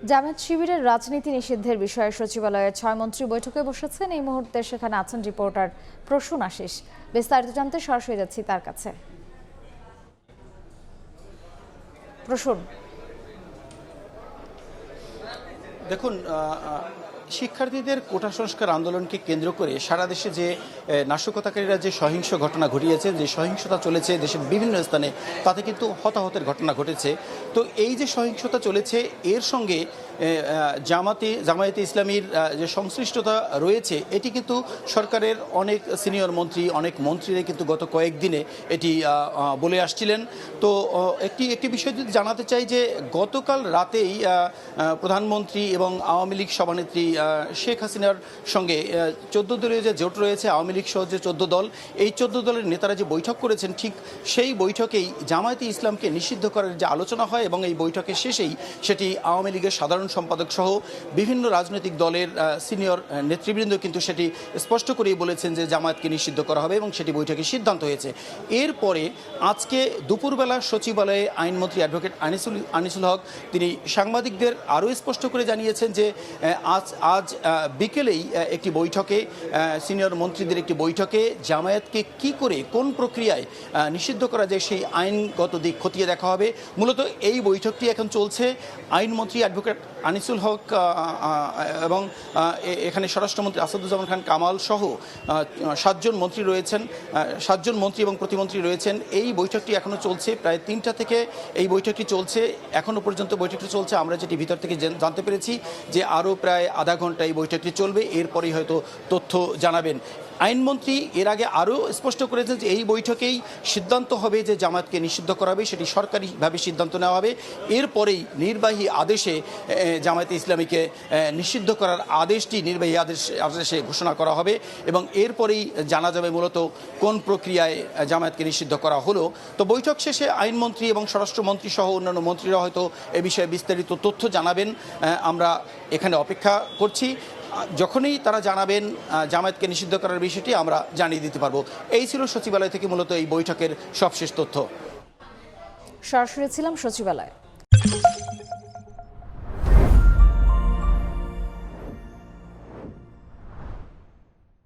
জামায়াত শিবিরের রাজনীতি নিষিদ্ধের বিষয়ে সচিবালয়ে ৬ মন্ত্রী বৈঠকে বসেছেন। এই মুহূর্তে সেখানে আছেন রিপোর্টার প্রসূন আশিস। বিস্তারিত জানতে সরাসরি যাচ্ছি তার কাছে। প্রসূন, দেখুন, শিক্ষার্থীদের কোটা সংস্কার আন্দোলনকে কেন্দ্র করে সারা দেশে যে নাশকতাকারীরা যে সহিংস ঘটনা ঘটিয়েছে, যে সহিংসতা চলেছে দেশের বিভিন্ন স্থানে, তাতে কিন্তু হতাহতের ঘটনা ঘটেছে। তো এই যে সহিংসতা চলেছে এর সঙ্গে জামায়াতে ইসলামীর যে সংশ্লিষ্টতা রয়েছে, এটি কিন্তু সরকারের অনেক সিনিয়র মন্ত্রী, অনেক মন্ত্রীরা কিন্তু গত কয়েকদিনে এটি বলে আসছিলেন। তো একটি বিষয় যদি জানাতে চাই যে গতকাল রাতেই প্রধানমন্ত্রী এবং আওয়ামী লীগ সভানেত্রী শেখ হাসিনার সঙ্গে 14 দলীয় যে জোট রয়েছে, আওয়ামী লীগ সহ যে 14 দল, এই 14 দলের নেতারা যে বৈঠক করেছেন, ঠিক সেই বৈঠকেই জামায়াতে ইসলামকে নিষিদ্ধ করার যে আলোচনা হয় এবং এই বৈঠকের শেষেই সেটি আওয়ামী লীগের সাধারণ সম্পাদক সহ বিভিন্ন রাজনৈতিক দলের সিনিয়র নেতৃবৃন্দ কিন্তু সেটি স্পষ্ট করেই বলেছেন যে জামায়াতকে নিষিদ্ধ করা হবে এবং সেটি বৈঠকে সিদ্ধান্ত হয়েছে। এরপরে আজকে দুপুরবেলা সচিবালয়ে আইনমন্ত্রী অ্যাডভোকেট আনিসুল হক তিনি সাংবাদিকদের আরও স্পষ্ট করে জানিয়েছেন যে আজ বিকেলেই একটি বৈঠকে, সিনিয়র মন্ত্রীদের একটি বৈঠকে জামায়াতকে কি করে কোন প্রক্রিয়ায় নিষিদ্ধ করা যায় সেই আইনগত দিক খতিয়ে দেখা হবে। মূলত এই বৈঠকটি এখন চলছে। আইনমন্ত্রী অ্যাডভোকেট আনিসুল হক এবং এখানে স্বরাষ্ট্রমন্ত্রী আসাদুজ্জামান খান কামাল সহ 7 জন মন্ত্রী রয়েছেন, 7 জন মন্ত্রী এবং প্রতিমন্ত্রী রয়েছেন। এই বৈঠকটি এখনও চলছে, প্রায় 3টা থেকে এই বৈঠকটি চলছে। এখনও পর্যন্ত বৈঠকটি চলছে। আমরা যেটি ভিতর থেকে জানতে পেরেছি যে আরও প্রায় আধা ঘন্টা এই বৈঠকটি চলবে, এরপরেই হয়তো তথ্য জানাবেন। আইনমন্ত্রী এর আগে আরও স্পষ্ট করেছেন যে এই বৈঠকেই সিদ্ধান্ত হবে যে জামায়াতকে নিষিদ্ধ করা হবে, সেটি সরকারিভাবে সিদ্ধান্ত নেওয়া হবে। এরপরেই নির্বাহী আদেশে জামায়াতে ইসলামীকে নিষিদ্ধ করার আদেশটি নির্বাহী আদেশে ঘোষণা করা হবে এবং এরপরেই জানা যাবে মূলত কোন প্রক্রিয়ায় জামায়াতকে নিষিদ্ধ করা হলো। তো বৈঠক শেষে আইনমন্ত্রী এবং স্বরাষ্ট্রমন্ত্রী সহ অন্যান্য মন্ত্রীরা হয়তো এ বিষয়ে বিস্তারিত তথ্য জানাবেন। আমরা এখানে অপেক্ষা করছি। যখনই তারা জানাবেন জামায়াতকে নিষিদ্ধ করার বিষয়টি আমরা জানিয়ে দিতে পারবো। এই ছিল সচিবালয় থেকে মূলত এই বৈঠকের সবশেষ তথ্য। সরাসরি ছিলাম সচিবালয়ে।